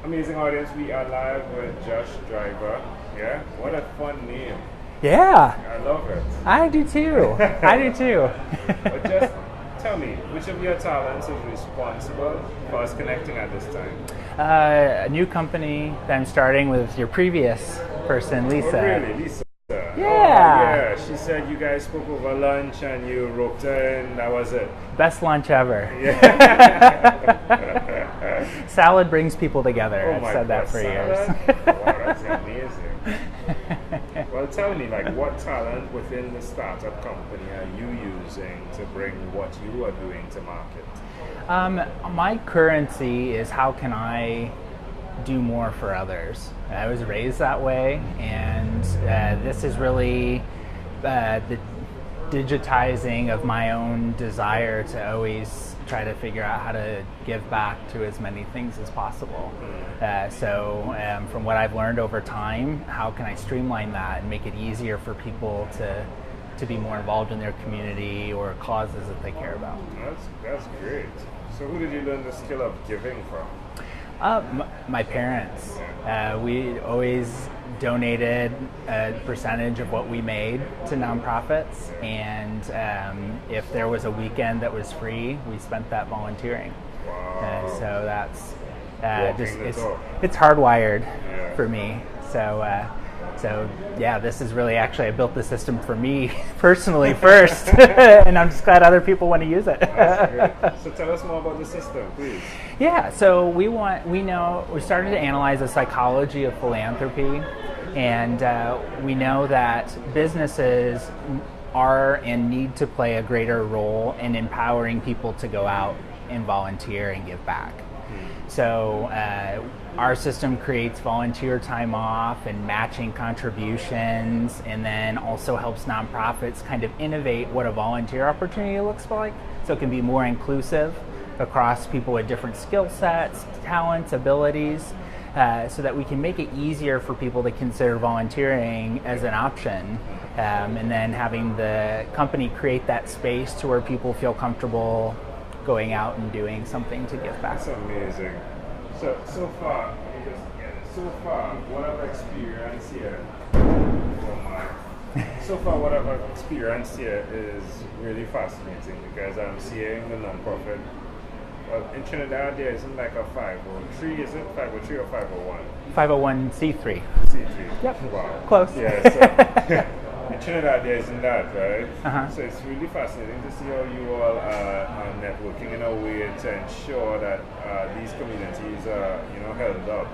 Amazing audience, we are live with Josh Driver. Yeah, what a fun name. Yeah. I love it. I do too. I do too. But just tell me, which of your talents is responsible for us connecting at this time? A new company that I'm starting with your previous person, Lisa. Oh, really, Lisa? Yeah. Oh, yeah. She said you guys spoke over lunch and you roped her in. That was it. Best lunch ever. Yeah. Salad brings people together. Oh I've my said that God, for salad? years. Wow, that's amazing. Well, tell me, like, what talent within the startup company are you using to bring what you are doing to market? My currency is how can I do more for others. I was raised that way, and this is really the digitizing of my own desire to always try to figure out how to give back to as many things as possible. So from what I've learned over time, how can I streamline that and make it easier for people to be more involved in their community or causes that they care about. That's great. So who did you learn the skill of giving from? My parents. We always donated a percentage of what we made to nonprofits, and if there was a weekend that was free, we spent that volunteering. Wow. So that's it's hardwired for me. So yeah, this is really actually, I built the system for me personally first, and I'm just glad other people want to use it. That's great. So tell us more about the system, please. Yeah, so we started to analyze the psychology of philanthropy, and we know that businesses are and need to play a greater role in empowering people to go out and volunteer and give back. So our system creates volunteer time off and matching contributions, and then also helps nonprofits kind of innovate what a volunteer opportunity looks like, so it can be more inclusive across people with different skill sets, talents, abilities, so that we can make it easier for people to consider volunteering as an option, and then having the company create that space to where people feel comfortable going out and doing something to give back. That's amazing. So far, what I've experienced here, what I've experienced here is really fascinating, because I'm seeing the nonprofit. Well, in Trinidad, there isn't like a 503, is it? 503 or 501? 501c3. C3. Yep. Wow. Close. Yeah, so in Trinidad, there isn't that, right? So it's really fascinating to see how you all are networking in a way to ensure that these communities are, held up.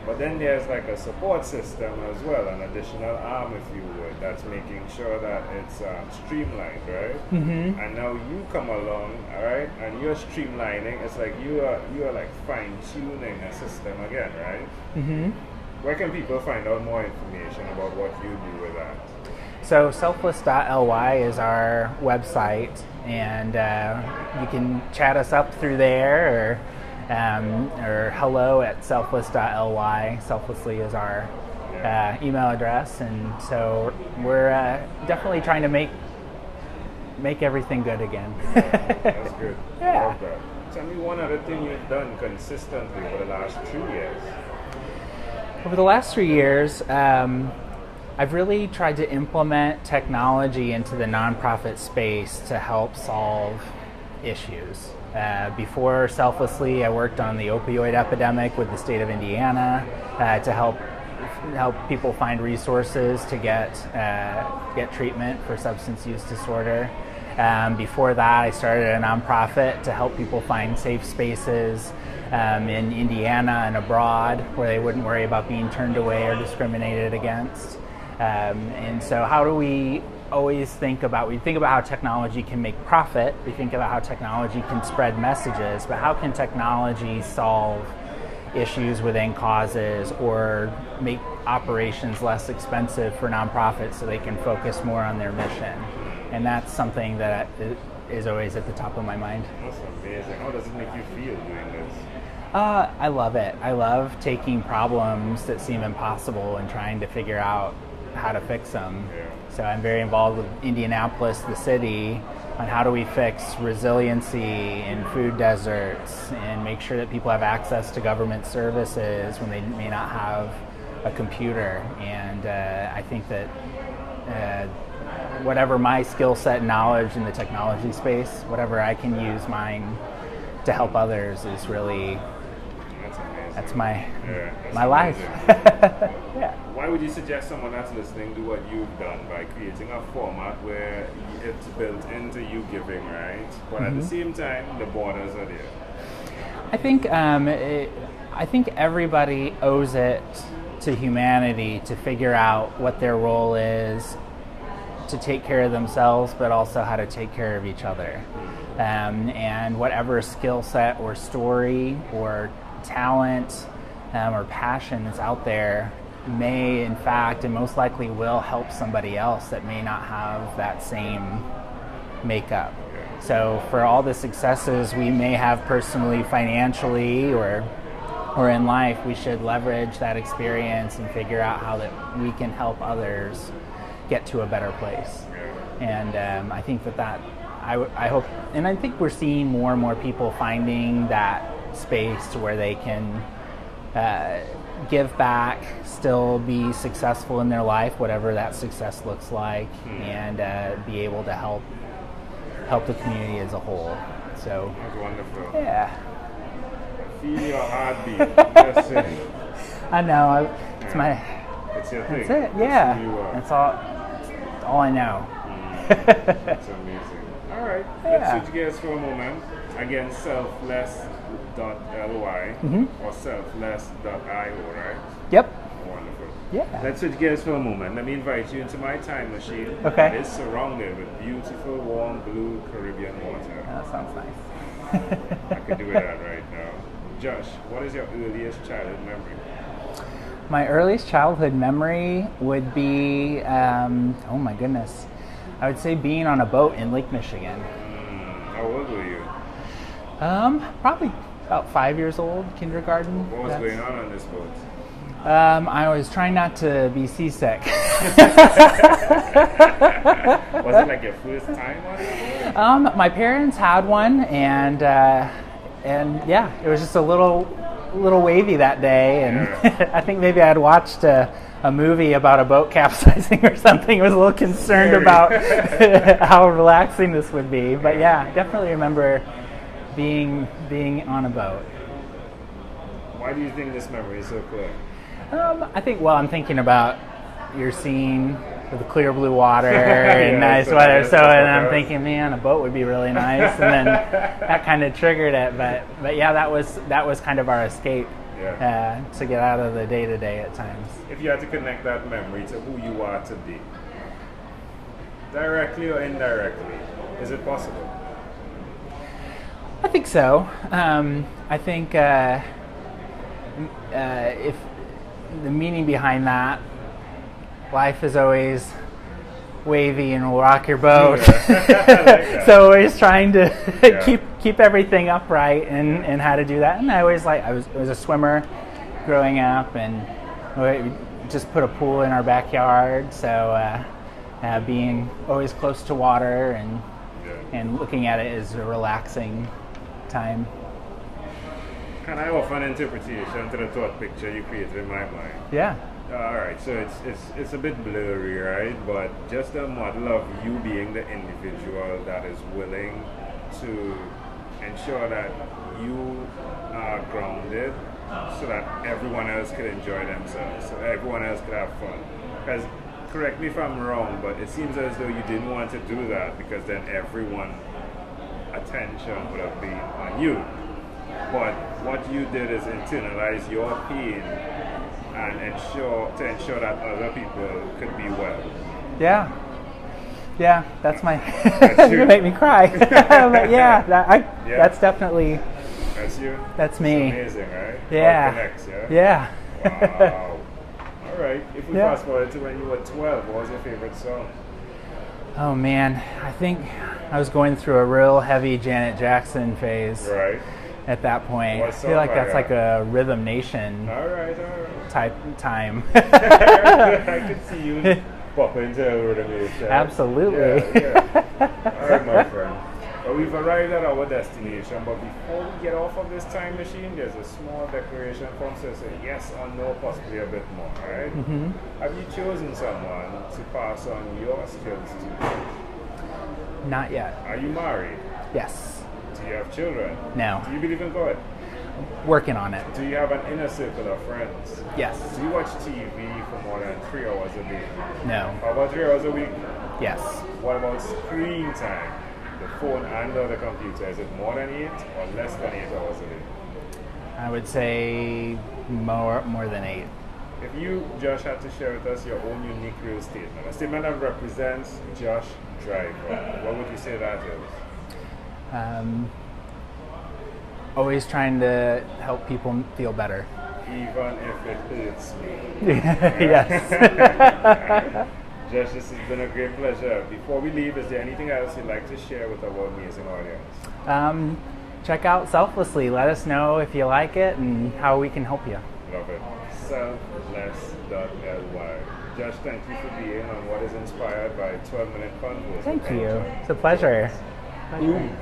But then there's like a support system as well, an additional arm, if you would, that's making sure that it's streamlined, right? And now you come along, all right, and you're streamlining. It's like you are like fine-tuning a system again, right? Where can people find out more information about what you do with that? So selfless.ly is our website, and you can chat us up through there, or hello at selfless.ly. Selflessly is our email address, and so we're definitely trying to make everything good again. That's good. Yeah. I love that. Tell me one other thing you've done consistently over the last 2 years. Over the last 3 years, I've really tried to implement technology into the nonprofit space to help solve issues. Before Selflessly, I worked on the opioid epidemic with the state of Indiana to help people find resources to get treatment for substance use disorder. Before that, I started a nonprofit to help people find safe spaces in Indiana and abroad, where they wouldn't worry about being turned away or discriminated against. And so how do we always think about how technology can make profit, we think about how technology can spread messages, but how can technology solve issues within causes or make operations less expensive for nonprofits so they can focus more on their mission? And that's something that is always at the top of my mind. That's amazing. How does it make you feel doing this? I love it. I love taking problems that seem impossible and trying to figure out how to fix them. Yeah. So I'm very involved with Indianapolis, the city, on how do we fix resiliency in food deserts and make sure that people have access to government services when they may not have a computer. And I think that whatever my skill set and knowledge in the technology space, whatever I can use mine to help others is really, that's my life. Yeah. Why would you suggest someone that's listening do what you've done by creating a format where it's built into you giving, right? But at the same time, the borders are there. I think everybody owes it to humanity to figure out what their role is, to take care of themselves, but also how to take care of each other. And whatever skill set or story or talent or passion is out there may, in fact, and most likely will help somebody else that may not have that same makeup. So for all the successes we may have personally, financially, or in life, we should leverage that experience and figure out how that we can help others get to a better place. And I think that I hope, and I think we're seeing more and more people finding that space to where they can give back, still be successful in their life, whatever that success looks like, and be able to help the community as a whole. So that's wonderful. Yeah. Feel your heartbeat. That's it. I know. It's It's your thing. That's it. Yeah. That's who you are. That's all I know. That's amazing. All right. Yeah. Let's switch gears for a moment. Again, selfless.ly or selfless.io, right? Yep. Wonderful. Yeah. Let's switch gears for a moment. Let me invite you into my time machine. Okay. That is surrounded with beautiful, warm, blue Caribbean water. That sounds nice. I could do that right now. Josh, what is your earliest childhood memory? My earliest childhood memory would be, oh my goodness, I would say being on a boat in Lake Michigan. How old were you? Probably about 5 years old, kindergarten. What was going on this boat? I was trying not to be seasick. Was it like your first time on it? My parents had one, and yeah, it was just a little wavy that day, and I think maybe I had watched a movie about a boat capsizing or something. I was a little concerned about how relaxing this would be, but yeah, definitely remember being on a boat. Why do you think this memory is so clear? I think, well, I'm thinking about your scene with the clear blue water and nice weather. So, and I'm thinking, man, a boat would be really nice. And then that kind of triggered it. But yeah, that was kind of our escape to get out of the day to day at times. If you had to connect that memory to who you are today, directly or indirectly, is it possible? I think so. I think if the meaning behind that, life is always wavy and will rock your boat. So always trying to keep everything upright and how to do that. And I was a swimmer growing up, and we just put a pool in our backyard. So being always close to water and looking at it is a relaxing time. Can I offer an interpretation to the thought picture you created in my mind? Yeah. All right, so it's a bit blurry, right? But just a model of you being the individual that is willing to ensure that you are grounded so that everyone else could enjoy themselves, so everyone else could have fun. Because, correct me if I'm wrong, but it seems as though you didn't want to do that because then everyone's attention would have been on you. But what you did is internalize your pain and ensure that other people could be well. Yeah, that's my. That's you make me cry. But that's definitely. That's you. That's me. It's amazing, right? Yeah. All connects, Yeah. Wow. All right. If we fast forward to when you were 12, what was your favorite song? Oh man, I think I was going through a real heavy Janet Jackson phase. Right. At that point, I feel like that's like a Rhythm Nation type time. I could see you pop into a Rhythm Nation. Absolutely. Yeah. All right, my friend. Well, we've arrived at our destination, but before we get off of this time machine, there's a small declaration form that says yes or no, possibly a bit more, right? Have you chosen someone to pass on your skills to? Not yet. Are you married? Yes. Do you have children? No. Do you believe in God? Working on it. Do you have an inner circle of friends? Yes. Do you watch TV for more than 3 hours a day? No. How about 3 hours a week? Yes. What about screen time? The phone and or the computer, is it more than 8 or less than 8 hours a day? I would say more than 8. If you, Josh, had to share with us your own unique real statement, a statement that represents Josh Driver, what would you say that is? Always trying to help people feel better. Even if it hurts me. Yes. Josh, this has been a great pleasure. Before we leave, is there anything else you'd like to share with our amazing audience? Check out Selflessly. Let us know if you like it and how we can help you. Love it. Selfless.ly. Josh, thank you for being on what is inspired by 12-minute convos. Thank you. It's a pleasure. Boom.